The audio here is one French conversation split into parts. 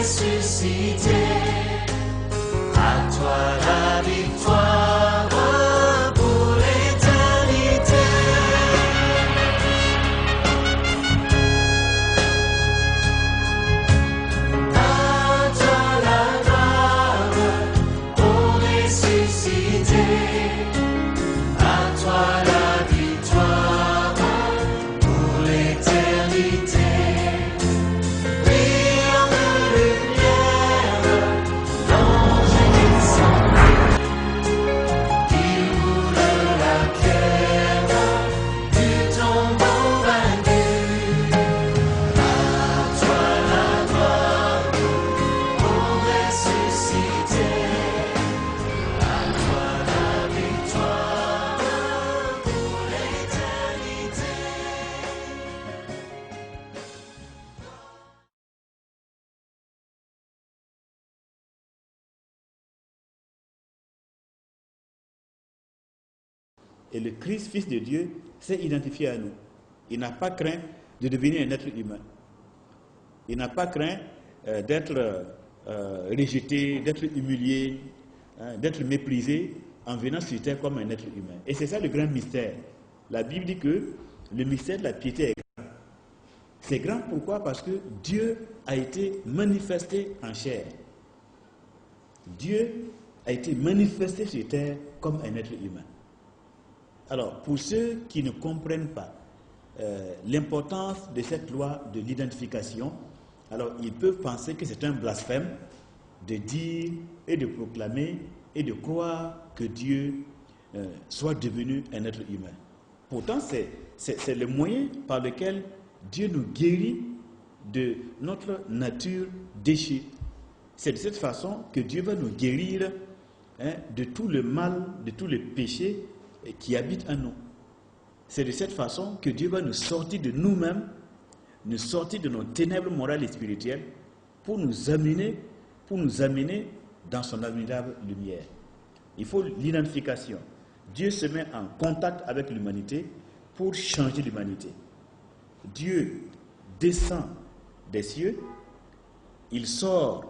ressuscité, à toi la victoire pour l'éternité. À toi la gloire, ô ressuscité, à toi la victoire pour l'éternité. Et le Christ, Fils de Dieu, s'est identifié à nous. Il n'a pas craint de devenir un être humain. Il n'a pas craint d'être rejeté, d'être humilié, d'être méprisé en venant sur terre comme un être humain. Et c'est ça le grand mystère. La Bible dit que le mystère de la piété est grand. C'est grand pourquoi? Parce que Dieu a été manifesté en chair. Dieu a été manifesté sur terre comme un être humain. Alors, pour ceux qui ne comprennent pas l'importance de cette loi de l'identification, alors ils peuvent penser que c'est un blasphème de dire et de proclamer et de croire que Dieu soit devenu un être humain. Pourtant, c'est le moyen par lequel Dieu nous guérit de notre nature déchue. C'est de cette façon que Dieu va nous guérir de tout le mal, de tout le péché qui habite en nous. C'est de cette façon que Dieu va nous sortir de nous-mêmes, nous sortir de nos ténèbres morales et spirituelles pour nous amener dans son admirable lumière. Il faut l'identification. Dieu se met en contact avec l'humanité pour changer l'humanité. Dieu descend des cieux, il sort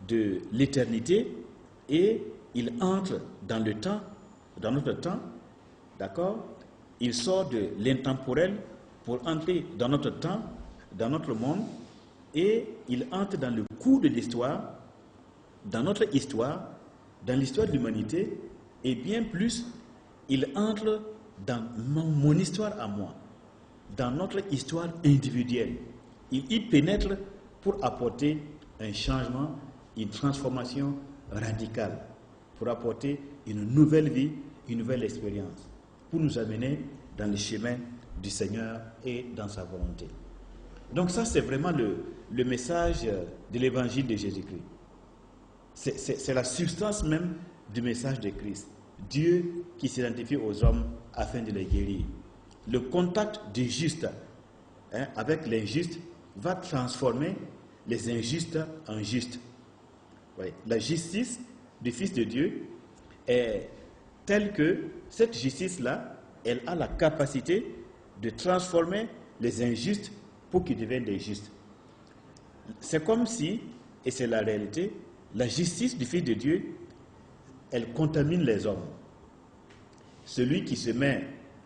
de l'éternité et il entre dans le temps, dans notre temps. D'accord? Il sort de l'intemporel pour entrer dans notre temps, dans notre monde, et il entre dans le cours de l'histoire, dans notre histoire, dans l'histoire de l'humanité, et bien plus, il entre dans mon histoire à moi, dans notre histoire individuelle. Il y pénètre pour apporter un changement, une transformation radicale, pour apporter une nouvelle vie, une nouvelle expérience, pour nous amener dans le chemin du Seigneur et dans sa volonté. Donc ça, c'est vraiment le message de l'évangile de Jésus-Christ. C'est la substance même du message de Christ. Dieu qui s'identifie aux hommes afin de les guérir. Le contact du juste avec l'injuste va transformer les injustes en justes. Oui. La justice du Fils de Dieu est telle que cette justice-là, elle a la capacité de transformer les injustes pour qu'ils deviennent des justes. C'est comme si, et c'est la réalité, la justice du Fils de Dieu, elle contamine les hommes. Celui qui se met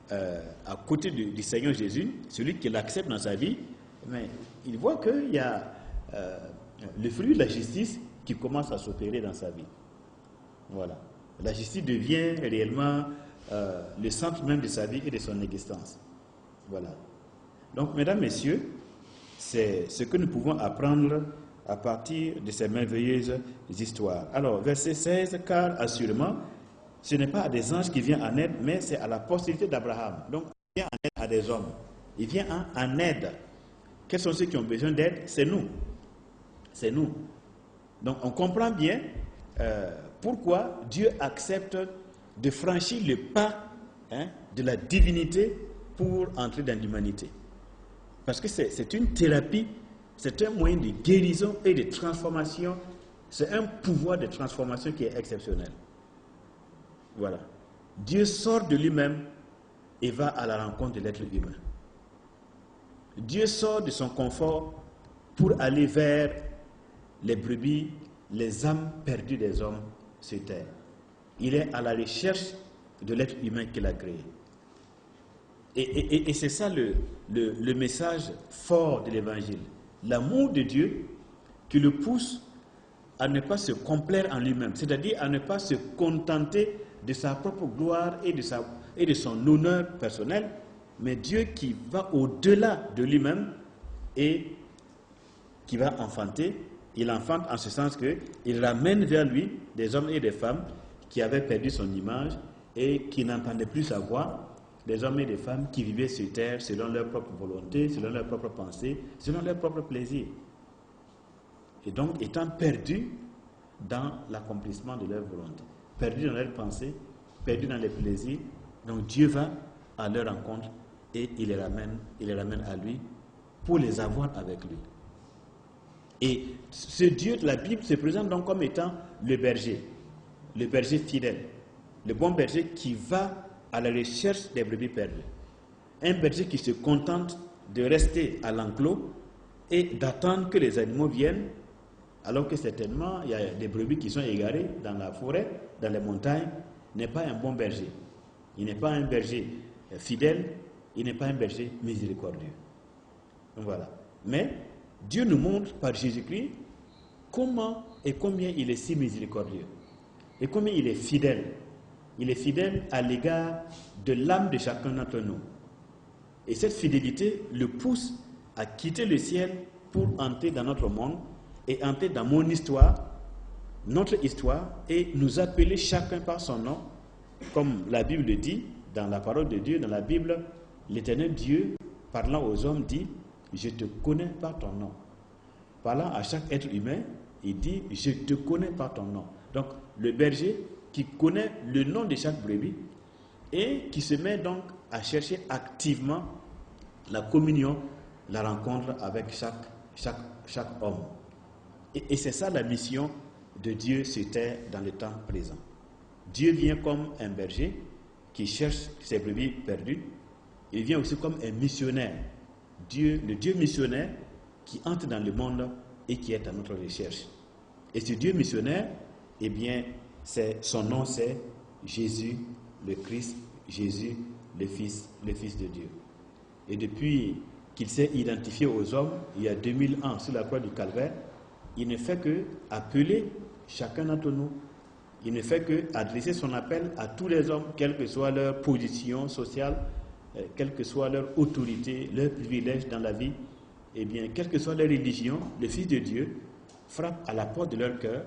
à côté du Seigneur Jésus, celui qui l'accepte dans sa vie, mais il voit qu'il y a le fruit de la justice qui commence à s'opérer dans sa vie. Voilà. La justice devient réellement le centre même de sa vie et de son existence. Voilà. Donc, mesdames, messieurs, c'est ce que nous pouvons apprendre à partir de ces merveilleuses histoires. Alors, verset 16, car assurément, ce n'est pas à des anges qui viennent en aide, mais c'est à la postérité d'Abraham. Donc, il vient en aide à des hommes. Il vient en aide. Quels sont ceux qui ont besoin d'aide? C'est nous. C'est nous. Donc, on comprend bien pourquoi Dieu accepte de franchir le pas de la divinité pour entrer dans l'humanité. Parce que c'est une thérapie, c'est un moyen de guérison et de transformation. C'est un pouvoir de transformation qui est exceptionnel. Voilà. Dieu sort de lui-même et va à la rencontre de l'être humain. Dieu sort de son confort pour aller vers les brebis, les âmes perdues des hommes sur terre. Il est à la recherche de l'être humain qu'il a créé. Et c'est ça le message fort de l'Évangile. L'amour de Dieu qui le pousse à ne pas se complaire en lui-même, c'est-à-dire à ne pas se contenter de sa propre gloire et de son honneur personnel, mais Dieu qui va au-delà de lui-même et qui va enfanter. Il enfante en ce sens qu'il ramène vers lui des hommes et des femmes qui avaient perdu son image et qui n'entendaient plus sa voix, des hommes et des femmes qui vivaient sur terre selon leur propre volonté, selon leur propre pensée, selon leur propre plaisir. Et donc, étant perdus dans l'accomplissement de leur volonté, perdus dans leurs pensées, perdus dans les plaisirs, donc Dieu va à leur rencontre et il les ramène à lui pour les avoir avec lui. Et ce Dieu de la Bible se présente donc comme étant le berger fidèle, le bon berger qui va à la recherche des brebis perdues. Un berger qui se contente de rester à l'enclos et d'attendre que les animaux viennent, alors que certainement il y a des brebis qui sont égarées dans la forêt, dans les montagnes, n'est pas un bon berger. Il n'est pas un berger fidèle, il n'est pas un berger miséricordieux. Donc voilà. Mais Dieu nous montre par Jésus-Christ comment et combien il est si miséricordieux et combien il est fidèle. Il est fidèle à l'égard de l'âme de chacun d'entre nous. Et cette fidélité le pousse à quitter le ciel pour entrer dans notre monde et entrer dans mon histoire, notre histoire, et nous appeler chacun par son nom, comme la Bible le dit, dans la parole de Dieu, dans la Bible, l'Éternel Dieu, parlant aux hommes, dit « Je te connais par ton nom ». Parlant à chaque être humain, il dit « Je te connais par ton nom ». Donc, le berger qui connaît le nom de chaque brebis et qui se met donc à chercher activement la communion, la rencontre avec chaque homme. Et c'est ça la mission de Dieu sur terre dans le temps présent. Dieu vient comme un berger qui cherche ses brebis perdues. Il vient aussi comme un missionnaire. Le Dieu missionnaire qui entre dans le monde et qui est à notre recherche. Et ce Dieu missionnaire, eh bien, son nom c'est Jésus, le Christ, Jésus, le Fils de Dieu. Et depuis qu'il s'est identifié aux hommes, il y a 2000 ans sur la croix du Calvaire, il ne fait que appeler chacun d'entre nous. Il ne fait que adresser son appel à tous les hommes, quelle que soit leur position sociale, quelle que soit leur autorité, leur privilège dans la vie, eh bien, quelle que soit leur religion, le Fils de Dieu frappe à la porte de leur cœur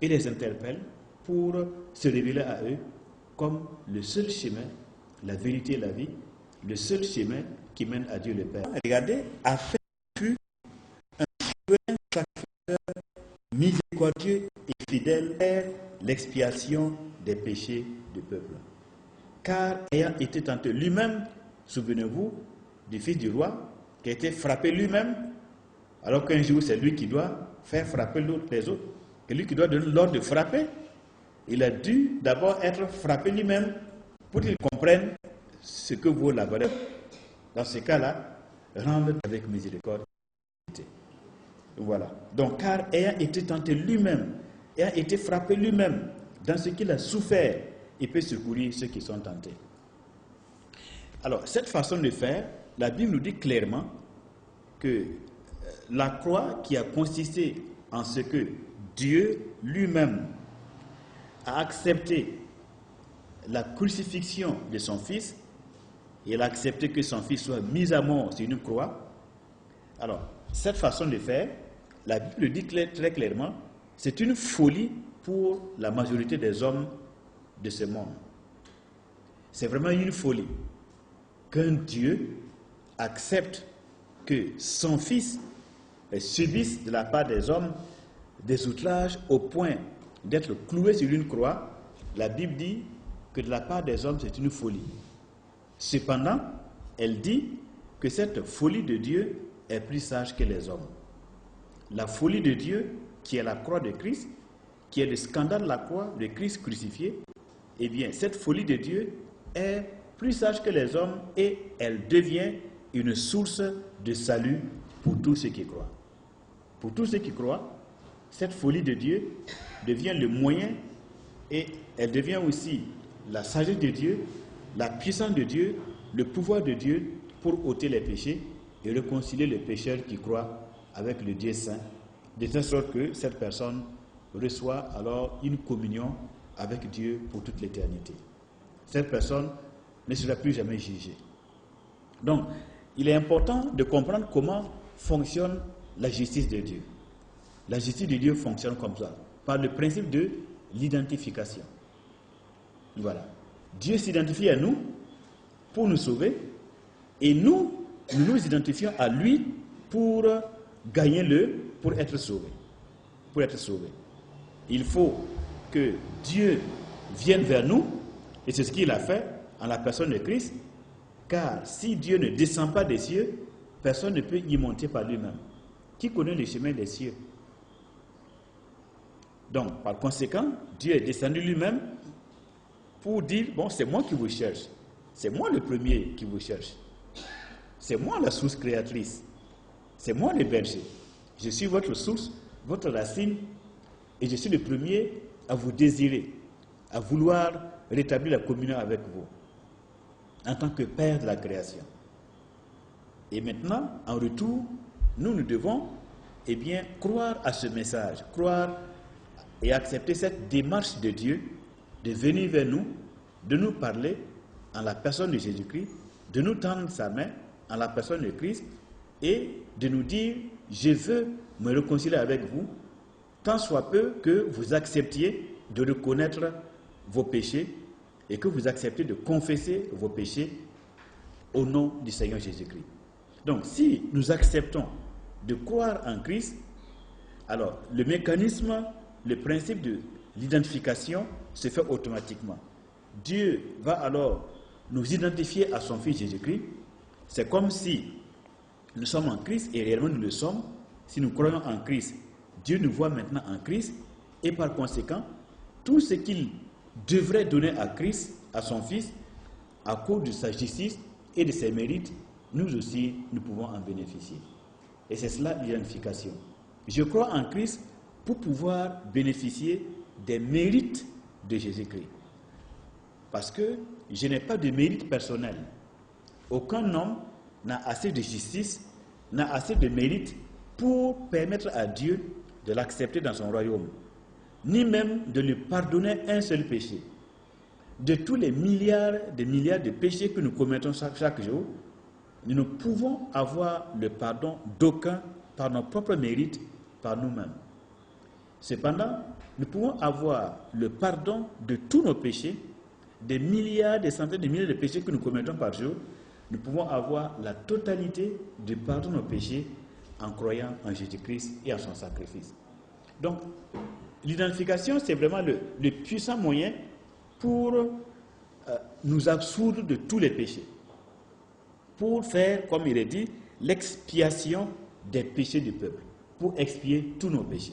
et les interpelle pour se révéler à eux comme le seul chemin, la vérité et la vie, le seul chemin qui mène à Dieu le Père. Regardez, afin fut un souverain sacrificateur miséricordieux et fidèle faire l'expiation des péchés du peuple. Car ayant été tenté lui-même, souvenez-vous du fils du roi, qui a été frappé lui-même, alors qu'un jour c'est lui qui doit faire frapper les autres, c'est lui qui doit donner l'ordre de frapper. Il a dû d'abord être frappé lui-même pour qu'il comprenne ce que vaut la valeur. Dans ce cas-là, rendre avec miséricorde. Voilà. Donc, car ayant été tenté lui-même, ayant été frappé lui-même, dans ce qu'il a souffert, il peut secourir ceux qui sont tentés. Alors, cette façon de faire, la Bible nous dit clairement que la croix qui a consisté en ce que Dieu lui-même a accepté la crucifixion de son Fils, et il a accepté que son Fils soit mis à mort sur une croix. Alors, cette façon de faire, la Bible le dit très clairement, c'est une folie pour la majorité des hommes de ce monde. C'est vraiment une folie qu'un Dieu accepte que son Fils subisse de la part des hommes des outrages au point d'être cloué sur une croix. La Bible dit que de la part des hommes, c'est une folie. Cependant, elle dit que cette folie de Dieu est plus sage que les hommes. La folie de Dieu, qui est la croix de Christ, qui est le scandale de la croix de Christ crucifié, eh bien, cette folie de Dieu est plus sage que les hommes et elle devient une source de salut pour tous ceux qui croient. Pour tous ceux qui croient, cette folie de Dieu devient le moyen et elle devient aussi la sagesse de Dieu, la puissance de Dieu, le pouvoir de Dieu pour ôter les péchés et réconcilier les pécheurs qui croient avec le Dieu saint, de telle sorte que cette personne reçoit alors une communion avec Dieu pour toute l'éternité. Cette personne ne sera plus jamais jugée. Donc, il est important de comprendre comment fonctionne la justice de Dieu. La justice de Dieu fonctionne comme ça, par le principe de l'identification. Voilà. Dieu s'identifie à nous pour nous sauver et nous nous identifions à lui pour gagner pour être sauvés. Pour être sauvés. Il faut que Dieu vienne vers nous et c'est ce qu'il a fait en la personne de Christ, car si Dieu ne descend pas des cieux, personne ne peut y monter par lui-même. Qui connaît le chemin des cieux? Donc, par conséquent, Dieu est descendu lui-même pour dire, bon, c'est moi qui vous cherche. C'est moi le premier qui vous cherche. C'est moi la source créatrice. C'est moi le berger. Je suis votre source, votre racine, et je suis le premier à vous désirer, à vouloir rétablir la communion avec vous, en tant que Père de la création. Et maintenant, en retour, nous devons, croire à ce message, croire et accepter cette démarche de Dieu, de venir vers nous, de nous parler en la personne de Jésus-Christ, de nous tendre sa main en la personne de Christ et de nous dire, je veux me réconcilier avec vous, tant soit peu que vous acceptiez de reconnaître vos péchés et que vous acceptiez de confesser vos péchés au nom du Seigneur Jésus-Christ. Donc, si nous acceptons de croire en Christ, alors le mécanisme, le principe de l'identification se fait automatiquement. Dieu va alors nous identifier à son Fils Jésus-Christ. C'est comme si nous sommes en Christ et réellement nous le sommes. Si nous croyons en Christ, Dieu nous voit maintenant en Christ et par conséquent, tout ce qu'il devrait donner à Christ, à son Fils, à cause de sa justice et de ses mérites, nous aussi, nous pouvons en bénéficier. Et c'est cela l'identification. Je crois en Christ pour pouvoir bénéficier des mérites de Jésus-Christ. Parce que je n'ai pas de mérite personnel. Aucun homme n'a assez de justice, n'a assez de mérite pour permettre à Dieu de l'accepter dans son royaume, ni même de lui pardonner un seul péché. De tous les milliards de péchés que nous commettons chaque jour, nous ne pouvons avoir le pardon d'aucun par nos propres mérites, par nous-mêmes. Cependant, nous pouvons avoir le pardon de tous nos péchés, des milliards, des centaines de milliers de péchés que nous commettons par jour. Nous pouvons avoir la totalité du pardon de nos péchés en croyant en Jésus-Christ et en son sacrifice. Donc, l'identification, c'est vraiment le puissant moyen pour nous absoudre de tous les péchés. Pour faire, comme il est dit, l'expiation des péchés du peuple. Pour expier tous nos péchés.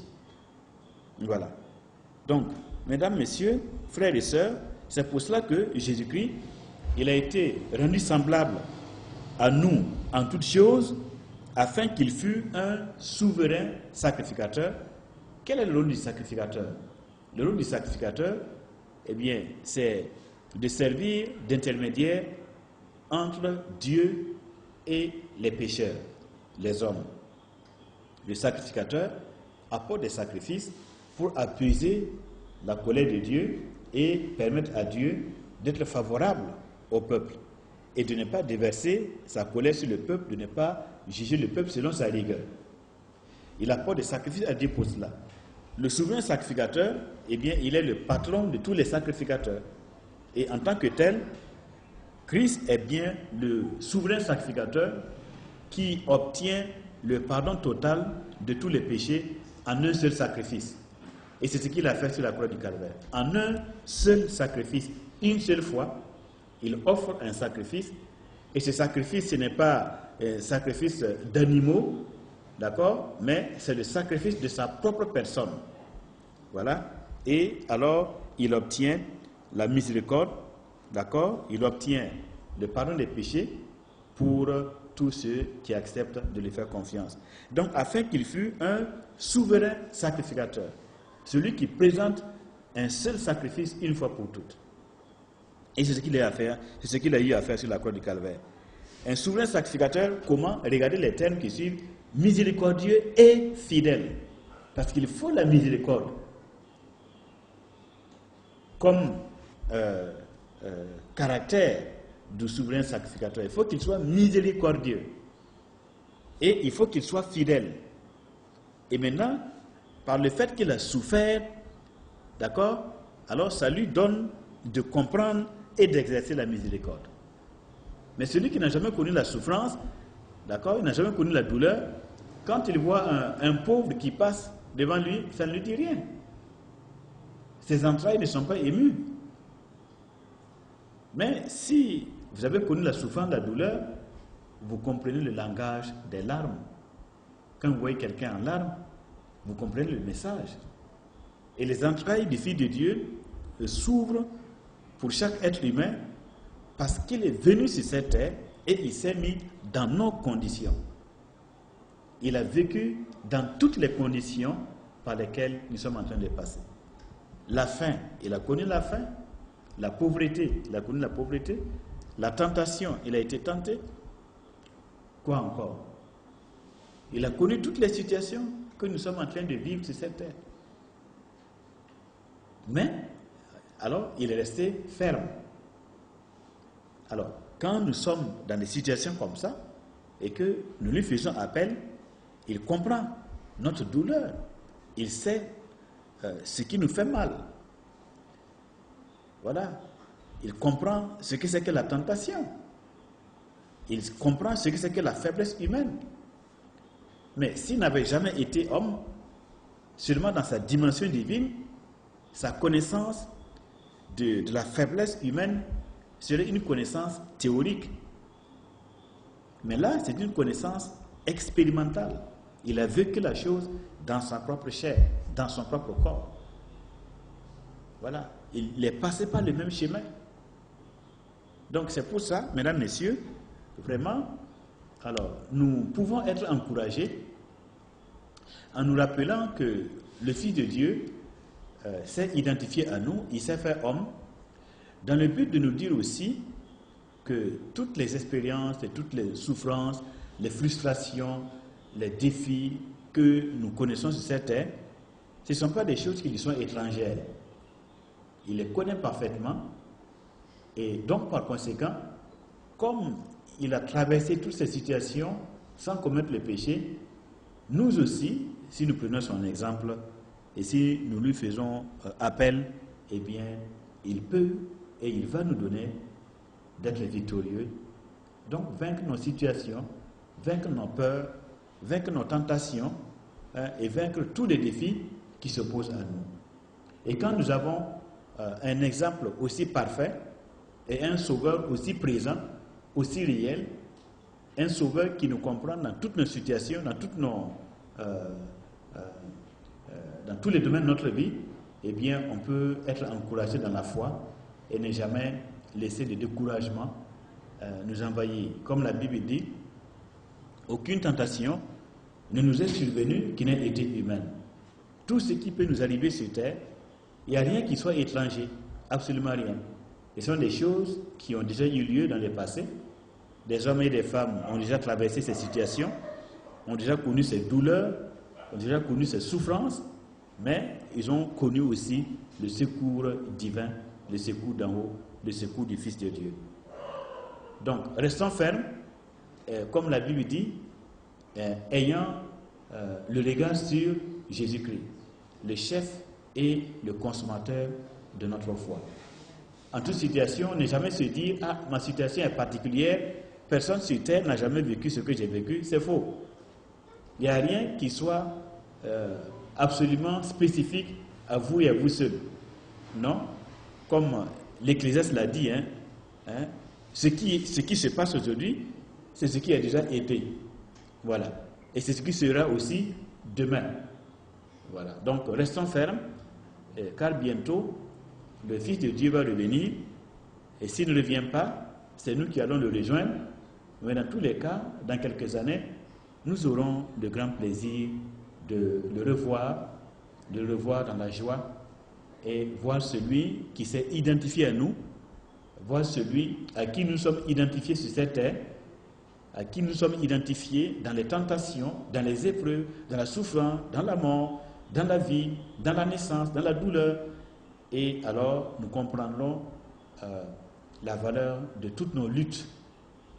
Voilà. Donc, mesdames, messieurs, frères et sœurs, c'est pour cela que Jésus-Christ, il a été rendu semblable à nous en toutes choses, afin qu'il fût un souverain sacrificateur. Quel est le rôle du sacrificateur? Le rôle du sacrificateur, c'est de servir d'intermédiaire entre Dieu et les pécheurs, les hommes. Le sacrificateur apporte des sacrifices pour apaiser la colère de Dieu et permettre à Dieu d'être favorable au peuple et de ne pas déverser sa colère sur le peuple, de ne pas juger le peuple selon sa rigueur. Il apporte des sacrifices à Dieu pour cela. Le souverain sacrificateur, il est le patron de tous les sacrificateurs. Et en tant que tel, Christ est bien le souverain sacrificateur qui obtient le pardon total de tous les péchés en un seul sacrifice. Et c'est ce qu'il a fait sur la croix du Calvaire. En un seul sacrifice, une seule fois, il offre un sacrifice. Et ce sacrifice, ce n'est pas un sacrifice d'animaux, d'accord, mais c'est le sacrifice de sa propre personne. Voilà. Et alors, il obtient la miséricorde, d'accord, il obtient le pardon des péchés pour tous ceux qui acceptent de lui faire confiance. Donc, afin qu'il fût un souverain sacrificateur, celui qui présente un seul sacrifice une fois pour toutes. Et c'est ce qu'il a à faire, c'est ce qu'il a eu à faire sur la croix du Calvaire. Un souverain sacrificateur, comment? Regardez les termes qui suivent: miséricordieux et fidèle. Parce qu'il faut la miséricorde comme caractère du souverain sacrificateur. Il faut qu'il soit miséricordieux et il faut qu'il soit fidèle. Et maintenant, par le fait qu'il a souffert, d'accord, alors ça lui donne de comprendre et d'exercer la miséricorde. Mais celui qui n'a jamais connu la souffrance, d'accord, il n'a jamais connu la douleur, quand il voit un pauvre qui passe devant lui, ça ne lui dit rien. Ses entrailles ne sont pas émues. Mais si vous avez connu la souffrance, la douleur, vous comprenez le langage des larmes. Quand vous voyez quelqu'un en larmes, vous comprenez le message. Et les entrailles du Fils de Dieu s'ouvrent pour chaque être humain parce qu'il est venu sur cette terre et il s'est mis dans nos conditions. Il a vécu dans toutes les conditions par lesquelles nous sommes en train de passer. La faim, il a connu la faim. La pauvreté, il a connu la pauvreté. La tentation, il a été tenté. Quoi encore? Il a connu toutes les situations que nous sommes en train de vivre sur cette terre. Mais, alors, il est resté ferme. Alors, quand nous sommes dans des situations comme ça, et que nous lui faisons appel, il comprend notre douleur. Il sait ce qui nous fait mal. Voilà. Il comprend ce que c'est que la tentation. Il comprend ce que c'est que la faiblesse humaine. Mais s'il n'avait jamais été homme, seulement dans sa dimension divine, sa connaissance de la faiblesse humaine serait une connaissance théorique. Mais là, c'est une connaissance expérimentale. Il a vécu la chose dans sa propre chair, dans son propre corps. Voilà. Il est passé par le même chemin. Donc c'est pour ça, mesdames, messieurs, vraiment, alors, nous pouvons être encouragés en nous rappelant que le Fils de Dieu s'est identifié à nous, il s'est fait homme, dans le but de nous dire aussi que toutes les expériences et toutes les souffrances, les frustrations, les défis que nous connaissons sur cette terre, ce ne sont pas des choses qui lui sont étrangères. Il les connaît parfaitement et donc par conséquent, comme il a traversé toutes ces situations sans commettre le péché, nous aussi, si nous prenons son exemple et si nous lui faisons appel, eh bien, il peut et il va nous donner d'être victorieux. Donc, vaincre nos situations, vaincre nos peurs, vaincre nos tentations et vaincre tous les défis qui se posent à nous. Et quand nous avons un exemple aussi parfait et un sauveur aussi présent, aussi réel, un sauveur qui nous comprend dans toutes nos situations, dans tous les domaines de notre vie, eh bien, on peut être encouragé dans la foi et ne jamais laisser le découragement nous envahir. Comme la Bible dit, aucune tentation ne nous est survenue qui n'ait été humaine. Tout ce qui peut nous arriver sur terre, il n'y a rien qui soit étranger, absolument rien. Ce sont des choses qui ont déjà eu lieu dans le passé. Des hommes et des femmes ont déjà traversé ces situations, ont déjà connu ces douleurs, ont déjà connu ces souffrances, mais ils ont connu aussi le secours divin, le secours d'en haut, le secours du Fils de Dieu. Donc, restons fermes, comme la Bible dit, ayant le regard sur Jésus-Christ, le chef et le consommateur de notre foi. En toute situation, ne jamais se dire « Ah, ma situation est particulière, personne sur terre n'a jamais vécu ce que j'ai vécu », c'est faux. Il n'y a rien qui soit absolument spécifique à vous et à vous seul. Non, comme l'Ecclésiaste l'a dit, ce qui se passe aujourd'hui, c'est ce qui a déjà été. Voilà. Et c'est ce qui sera aussi demain. Voilà. Donc, restons fermes, car bientôt, le Fils de Dieu va revenir, et s'il ne revient pas, c'est nous qui allons le rejoindre, Mais dans tous les cas, dans quelques années, nous aurons de grands plaisirs de le revoir dans la joie et voir celui qui s'est identifié à nous, voir celui à qui nous sommes identifiés sur cette terre, à qui nous sommes identifiés dans les tentations, dans les épreuves, dans la souffrance, dans la mort, dans la vie, dans la naissance, dans la douleur. Et alors, nous comprendrons la valeur de toutes nos luttes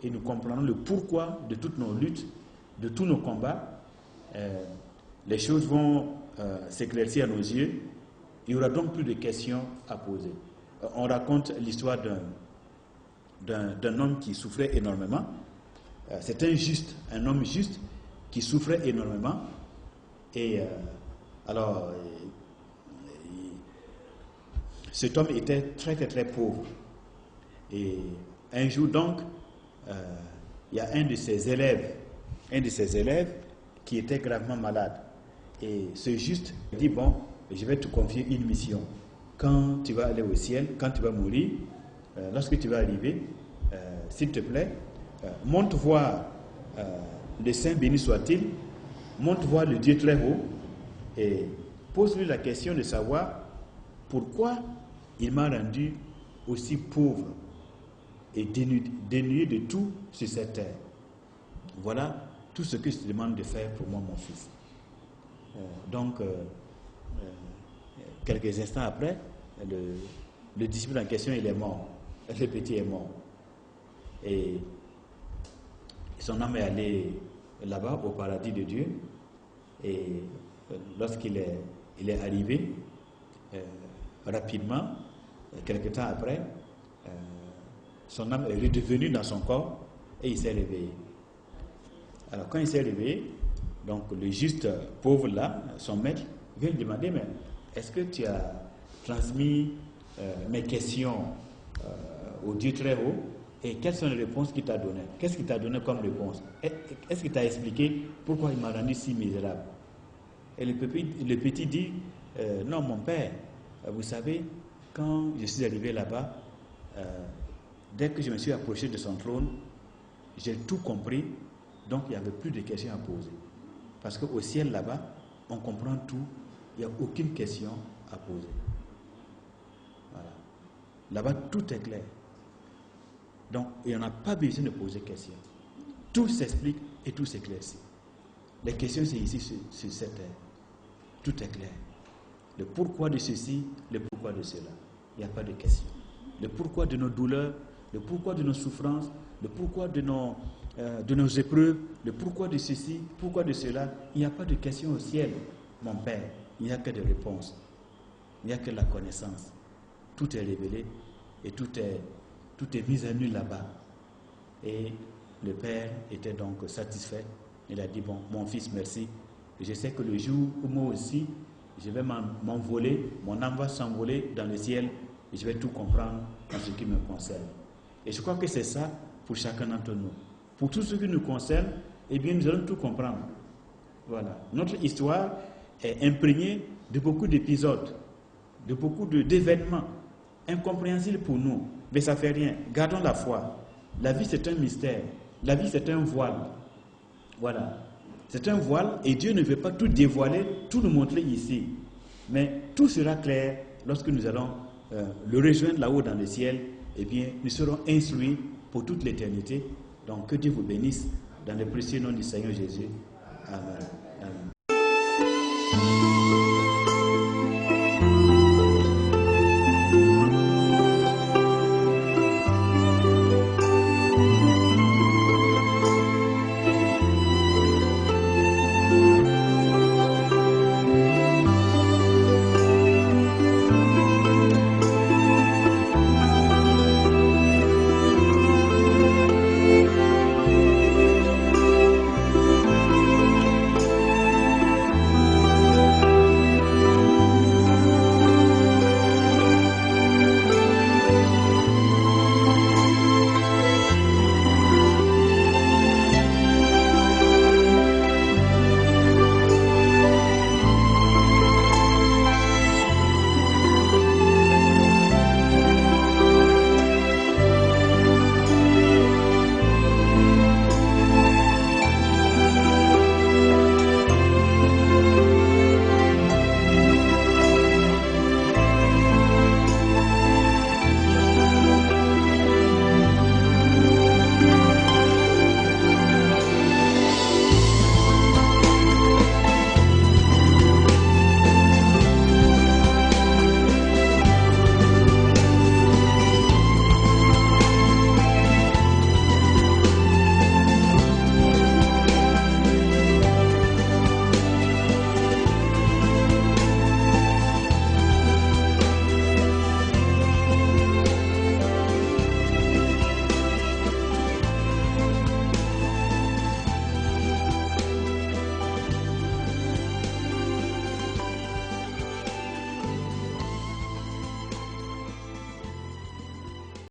et nous comprendrons le pourquoi de toutes nos luttes, de tous nos combats. Les choses vont s'éclaircir à nos yeux. Il n'y aura donc plus de questions à poser. On raconte l'histoire d'un homme qui souffrait énormément. C'est un homme juste qui souffrait énormément. Et alors, cet homme était très très très pauvre. Et un jour donc, il y a un de ses élèves qui était gravement malade. Et ce juste dit, bon, je vais te confier une mission. Quand tu vas aller au ciel, quand tu vas mourir, lorsque tu vas arriver, s'il te plaît, monte voir le Saint béni soit-il, monte voir le Dieu très haut et pose-lui la question de savoir pourquoi il m'a rendu aussi pauvre et dénué de tout sur cette terre. Voilà tout ce que je te demande de faire pour moi, mon fils. Donc, quelques instants après, le disciple en question, il est mort. Le petit est mort. Et son âme est allée là-bas, au paradis de Dieu. Et lorsqu'il est arrivé, rapidement, quelque temps après, son âme est redevenue dans son corps et il s'est réveillé. Alors quand il s'est réveillé, donc le juste pauvre là, son maître, vient lui demander, mais est-ce que tu as transmis mes questions au Dieu très haut et quelles sont les réponses qu'il t'a données? Qu'est-ce qu'il t'a donné comme réponse? Est-ce qu'il t'a expliqué pourquoi il m'a rendu si misérable? Et le petit dit, non mon père, vous savez, quand je suis arrivé là-bas, dès que je me suis approché de son trône, j'ai tout compris, donc il n'y avait plus de questions à poser. Parce qu'au ciel là-bas, on comprend tout, il n'y a aucune question à poser. Voilà. Là-bas, tout est clair. Donc, il n'y en a pas besoin de poser question. Tout s'explique et tout s'éclaircit. Les questions, c'est ici, sur cette terre. Tout est clair. Le pourquoi de ceci, le pourquoi de cela. Il n'y a pas de question. Le pourquoi de nos douleurs, le pourquoi de nos souffrances, le pourquoi de nos épreuves, le pourquoi de ceci, pourquoi de cela. Il n'y a pas de question au ciel, mon Père. Il n'y a que des réponses. Il n'y a que la connaissance. Tout est révélé et tout est mis à nu là-bas. Et le Père était donc satisfait. Il a dit, bon, mon fils, merci. Je sais que le jour où moi aussi, je vais m'envoler, mon âme va s'envoler dans le ciel et je vais tout comprendre en ce qui me concerne. Et je crois que c'est ça pour chacun d'entre nous. Pour tout ce qui nous concerne, eh bien, nous allons tout comprendre. Voilà. Notre histoire est imprégnée de beaucoup d'épisodes, de beaucoup d'événements incompréhensibles pour nous. Mais ça ne fait rien. Gardons la foi. La vie, c'est un mystère. La vie, c'est un voile. Voilà. C'est un voile et Dieu ne veut pas tout dévoiler, tout nous montrer ici. Mais tout sera clair lorsque nous allons le rejoindre là-haut dans le ciel. Eh bien, nous serons instruits pour toute l'éternité. Donc, que Dieu vous bénisse dans le précieux nom du Seigneur Jésus. Amen. Amen.